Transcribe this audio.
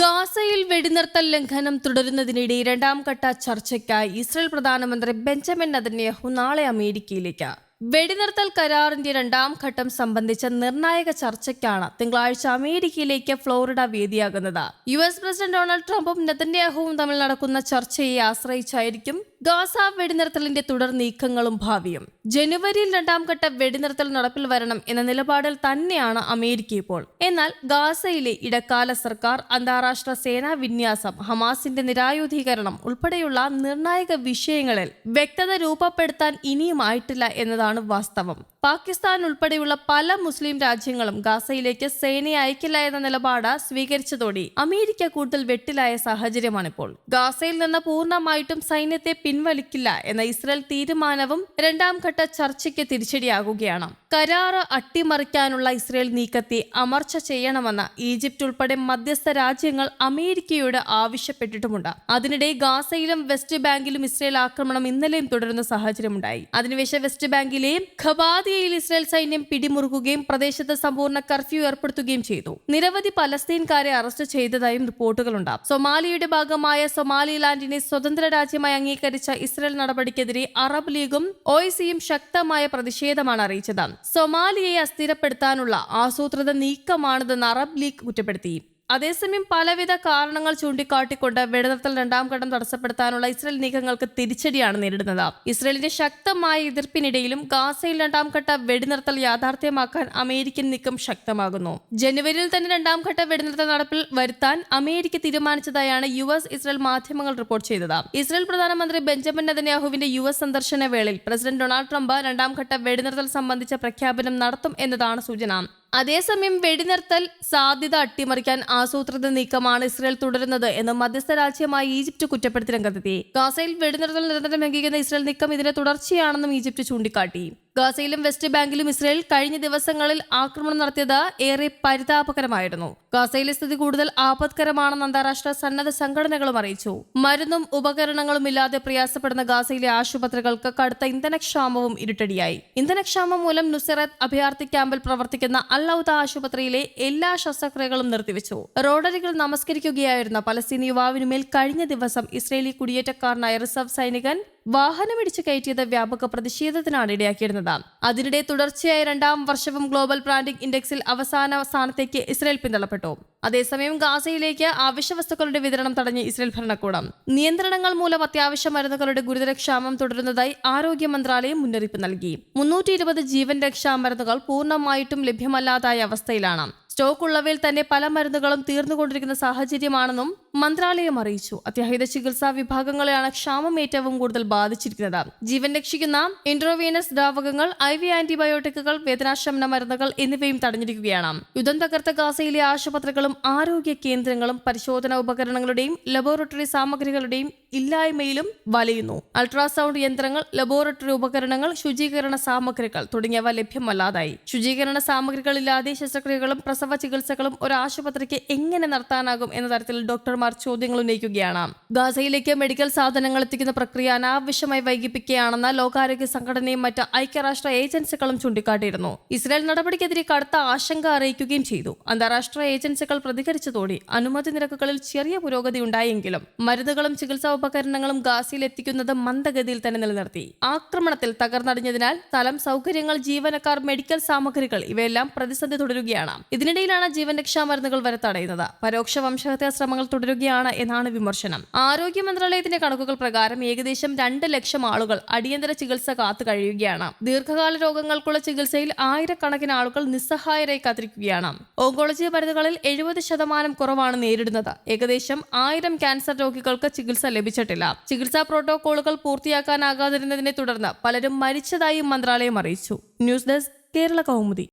ഗാസയിൽ വെടിനിർത്തൽ ലംഘനം തുടരുന്നതിനിടെ രണ്ടാം ഘട്ട ചർച്ചയ്ക്കായി ഇസ്രായേൽ പ്രധാനമന്ത്രി ബെഞ്ചമിൻ നെതന്യാഹു നാളെ അമേരിക്കയിലേക്ക്. വെടിനിർത്തൽ കരാറിന്റെ രണ്ടാം ഘട്ടം സംബന്ധിച്ച നിർണായക ചർച്ചയ്ക്കാണ് തിങ്കളാഴ്ച അമേരിക്കയിലേക്ക് ഫ്ലോറിഡ വേദിയാകുന്നത്. US പ്രസിഡന്റ് ഡൊണാൾഡ് ട്രംപും നെതന്യാഹുവും തമ്മിൽ നടക്കുന്ന ചർച്ചയെ ആശ്രയിച്ചായിരിക്കും ഗാസ വെടിനിർത്തലിന്റെ തുടർ നീക്കങ്ങളും ഭാവിയും. ജനുവരിയിൽ രണ്ടാം ഘട്ട വെടിനിർത്തൽ നടപ്പിൽ വരണം എന്ന നിലപാടിൽ തന്നെയാണ് അമേരിക്ക ഇപ്പോൾ. എന്നാൽ ഗാസയിലെ ഇടക്കാല സർക്കാർ, അന്താരാഷ്ട്ര സേനാ വിന്യാസം, ഹമാസിന്റെ നിരായുധീകരണം ഉൾപ്പെടെയുള്ള നിർണായക വിഷയങ്ങളിൽ വ്യക്തത രൂപപ്പെടുത്താൻ ഇനിയും ആയിട്ടില്ല എന്നതാണ് വാസ്തവം. പാകിസ്ഥാൻ ഉൾപ്പെടെയുള്ള പല മുസ്ലിം രാജ്യങ്ങളും ഗാസയിലേക്ക് സേനയെ അയക്കില്ല എന്ന നിലപാട് സ്വീകരിച്ചതോടെ അമേരിക്ക കൂടുതൽ വെട്ടിലായ സാഹചര്യമാണിപ്പോൾ. ഗാസയിൽ നിന്ന് പൂർണ്ണമായിട്ടും സൈന്യത്തെ പിൻവലിക്കില്ല എന്ന ഇസ്രായേൽ തീരുമാനവും രണ്ടാം ഘട്ട ചർച്ചയ്ക്ക് തിരിച്ചടിയാകുകയാണ്. കരാറ് അട്ടിമറിക്കാനുള്ള ഇസ്രായേൽ നീക്കത്തെ അമർച്ച ചെയ്യണമെന്ന് ഈജിപ്ത് ഉൾപ്പെടെ മധ്യസ്ഥ രാജ്യങ്ങൾ അമേരിക്കയോട് ആവശ്യപ്പെട്ടിട്ടുമുണ്ട്. അതിനിടെ ഗാസയിലും വെസ്റ്റ് ബാങ്കിലും ഇസ്രായേൽ ആക്രമണം ഇന്നലെയും തുടരുന്ന സാഹചര്യമുണ്ടായി. അധിനിവേശ വെസ്റ്റ് ബാങ്കിലെ ഖബാദിയയിൽ ഇസ്രായേൽ സൈന്യം പിടിമുറുക്കുകയും പ്രദേശത്ത് സമ്പൂർണ്ണ കർഫ്യൂ ഏർപ്പെടുത്തുകയും ചെയ്തു. നിരവധി പലസ്തീൻകാരെ അറസ്റ്റ് ചെയ്തതായും റിപ്പോർട്ടുകളുണ്ട്. സൊമാലിയയുടെ ഭാഗമായ സൊമാലിലാൻഡിനെ സ്വതന്ത്ര രാജ്യമായി അംഗീകരിച്ച ഇസ്രായേൽ നടപടിക്കെതിരെ അറബ് ലീഗും OICയും ശക്തമായ പ്രതിഷേധമാണ് അറിയിച്ചത്. സൊമാലിയയെ അസ്ഥിരപ്പെടുത്താനുള്ള ആസൂത്രിത നീക്കമാണിതെന്ന് അറബ് ലീഗ് കുറ്റപ്പെടുത്തി. അതേസമയം പലവിധ കാരണങ്ങൾ ചൂണ്ടിക്കാട്ടിക്കൊണ്ട് വെടിനിർത്തൽ രണ്ടാം ഘട്ടം തടസ്സപ്പെടുത്താനുള്ള ഇസ്രായേൽ നീക്കങ്ങൾക്ക് തിരിച്ചടിയാണ് നേരിടുന്നത്. ഇസ്രായേലിന്റെ ശക്തമായ എതിർപ്പിനിടയിലും ഗാസയിൽ രണ്ടാം ഘട്ട വെടിനിർത്തൽ യാഥാർത്ഥ്യമാക്കാൻ അമേരിക്കൻ നീക്കം ശക്തമാകുന്നു. ജനുവരിയിൽ തന്നെ രണ്ടാം ഘട്ട വെടിനിർത്തൽ നടപ്പിൽ വരുത്താൻ അമേരിക്ക തീരുമാനിച്ചതായാണ് US ഇസ്രായേൽ മാധ്യമങ്ങൾ റിപ്പോർട്ട് ചെയ്തത്. ഇസ്രായേൽ പ്രധാനമന്ത്രി ബെഞ്ചമിൻ നെതന്യാഹുവിന്റെ US സന്ദർശന വേളയിൽ പ്രസിഡന്റ് ഡൊണാൾഡ് ട്രംപ് രണ്ടാം ഘട്ട വെടിനിർത്തൽ സംബന്ധിച്ച പ്രഖ്യാപനം നടത്തും എന്നതാണ് സൂചന. അതേസമയം വെടിനിർത്തൽ സാധ്യത അട്ടിമറിക്കാൻ ആസൂത്രിത നീക്കമാണ് ഇസ്രായേൽ തുടരുന്നത് എന്ന് മധ്യസ്ഥ രാജ്യമായ ഈജിപ്ത് കുറ്റപ്പെടുത്തി രംഗത്തെത്തി. ഗാസയിൽ വെടിനിർത്തൽ നിരന്തരം ലംഘിക്കുന്ന ഇസ്രായേൽ നീക്കം ഇതിന്റെ തുടർച്ചയാണെന്നും ഈജിപ്ത് ചൂണ്ടിക്കാട്ടി. ഗാസയിലും വെസ്റ്റ് ബാങ്കിലും ഇസ്രായേൽ കഴിഞ്ഞ ദിവസങ്ങളിൽ ആക്രമണം നടത്തിയത് ഏറെ പരിതാപകരമായിരുന്നു. ഗാസയിലെ സ്ഥിതി കൂടുതൽ ആപത്കരമാണെന്ന് അന്താരാഷ്ട്ര സന്നദ്ധ സംഘടനകളും അറിയിച്ചു. മരുന്നും ഉപകരണങ്ങളും ഇല്ലാതെ പ്രയാസപ്പെടുന്ന ഗാസയിലെ ആശുപത്രികൾക്ക് കടുത്ത ഇന്ധനക്ഷാമവും ഇരുട്ടടിയായി. ഇന്ധനക്ഷാമം മൂലം നുസറത്ത് അഭയാർത്ഥി ക്യാമ്പിൽ പ്രവർത്തിക്കുന്ന അൽ-ഔദ ആശുപത്രിയിലെ എല്ലാ ശസ്ത്രക്രിയകളും നിർത്തിവെച്ചു. റോഡരികിൽ നമസ്കരിക്കുകയായിരുന്ന പലസ്തീൻ യുവാവിനുമേൽ കഴിഞ്ഞ ദിവസം ഇസ്രായേലി കുടിയേറ്റക്കാരനായ റിസർവ് സൈനികൻ വാഹനമിടിച്ച് കയറ്റിയത് വ്യാപക പ്രതിഷേധത്തിനാണ് ഇടയാക്കിയിരുന്നത്. അതിനിടെ തുടർച്ചയായ രണ്ടാം വർഷവും ഗ്ലോബൽ ബ്രാൻഡിംഗ് ഇൻഡെക്സിൽ അവസാന സ്ഥാനത്തേക്ക് ഇസ്രായേൽ പിന്തള്ളപ്പെട്ടു. അതേസമയം ഗാസയിലേക്ക് അവശ്യ വസ്തുക്കളുടെ വിതരണം തടഞ്ഞ് ഇസ്രായേൽ ഭരണകൂടം. നിയന്ത്രണങ്ങൾ മൂലം അത്യാവശ്യ മരുന്നുകളുടെ ഗുരുതര ക്ഷാമം തുടരുന്നതായി ആരോഗ്യ മന്ത്രാലയം മുന്നറിയിപ്പ് നൽകി. 320 ജീവൻ രക്ഷാ മരുന്നുകൾ പൂർണ്ണമായിട്ടും ലഭ്യമല്ലാതായ അവസ്ഥയിലാണ്. സ്റ്റോക്ക് ഉള്ളവയിൽ തന്നെ പല മരുന്നുകളും തീർന്നുകൊണ്ടിരിക്കുന്ന സാഹചര്യമാണെന്നും മന്ത്രാലയം അറിയിച്ചു. അത്യാഹിത ചികിത്സാ വിഭാഗങ്ങളെയാണ് ക്ഷാമം ഏറ്റവും കൂടുതൽ ബാധിച്ചിരിക്കുന്നത്. ജീവൻ രക്ഷിക്കുന്ന ഇൻട്രോവീനസ് ദ്രാവകങ്ങൾ, IV ആന്റിബയോട്ടിക്കുകൾ, വേദനാശമന മരുന്നുകൾ എന്നിവയും തടഞ്ഞിരിക്കുകയാണ്. യുദ്ധം തകർത്ത ഗാസയിലെ ആശുപത്രികളും ആരോഗ്യ കേന്ദ്രങ്ങളും പരിശോധനാ ഉപകരണങ്ങളുടെയും ലബോറട്ടറി സാമഗ്രികളുടെയും ഇല്ലായ്മയിലും വലയുന്നു. അൾട്രാസൗണ്ട് യന്ത്രങ്ങൾ, ലബോറട്ടറി ഉപകരണങ്ങൾ, ശുചീകരണ സാമഗ്രികൾ തുടങ്ങിയവ ലഭ്യമല്ലാതായി. ശുചീകരണ സാമഗ്രികളില്ലാതെ ശസ്ത്രക്രിയകളും പ്രസവ ചികിത്സകളും ഒരു ആശുപത്രിക്ക് എങ്ങനെ നടത്താനാകും എന്ന തരത്തിൽ ഡോക്ടർമാർ ചോദ്യങ്ങൾ ഉന്നയിക്കുകയാണ്. ഗാസയിലേക്ക് മെഡിക്കൽ സാധനങ്ങൾ എത്തിക്കുന്ന പ്രക്രിയ അനാവശ്യമായി വൈകിപ്പിക്കുകയാണെന്ന് ലോകാരോഗ്യ സംഘടനയും മറ്റ് ഐക്യരാഷ്ട്ര ഏജൻസികളും ചൂണ്ടിക്കാട്ടിയിരുന്നു. ഇസ്രായേൽ നടപടിക്കെതിരെ കടുത്ത ആശങ്ക അറിയിക്കുകയും ചെയ്തു. അന്താരാഷ്ട്ര ഏജൻസികൾ പ്രതികരിച്ചതോടെ അനുമതി നിരക്കുകളിൽ ചെറിയ പുരോഗതി ഉണ്ടായെങ്കിലും മരുന്നുകളും ചികിത്സാ ഉപകരണങ്ങളും ഗാസയിൽ എത്തിക്കുന്നത് മന്ദഗതിയിൽ തന്നെ നിലനിർത്തി. ആക്രമണത്തിൽ തകർന്നടിഞ്ഞതിനാൽ സ്ഥലം, സൗകര്യങ്ങൾ, ജീവനക്കാർ, മെഡിക്കൽ സാമഗ്രികൾ ഇവയെല്ലാം പ്രതിസന്ധി തുടരുകയാണ്. ഇതിനിടയിലാണ് ജീവൻ രക്ഷാ മരുന്നുകൾ വരെ തടയുന്നത്. പരോക്ഷ വംശഹത്യാ ശ്രമങ്ങൾ തുടരുകയാണ് എന്നാണ് വിമർശനം. ആരോഗ്യ മന്ത്രാലയത്തിന്റെ കണക്കുകൾ പ്രകാരം ഏകദേശം 2 ലക്ഷം ആളുകൾ അടിയന്തര ചികിത്സ കാത്തു കഴിയുകയാണ്. ദീർഘകാല രോഗങ്ങൾക്കുള്ള ചികിത്സയിൽ ആയിരക്കണക്കിന് ആളുകൾ നിസ്സഹായരായി കാത്തിരിക്കുകയാണ്. ഓങ്കോളജി മരുന്നുകളിൽ 70% കുറവാണ് നേരിടുന്നത്. ഏകദേശം 1000 ക്യാൻസർ രോഗികൾക്ക് ചികിത്സ ലഭിച്ചിട്ടില്ല. ചികിത്സാ പ്രോട്ടോകോളുകൾ പൂർത്തിയാക്കാനാകാതിരുന്നതിനെ തുടർന്ന് പലരും മരിച്ചതായും മന്ത്രാലയം അറിയിച്ചു. News desk, Kerala Kaumudi.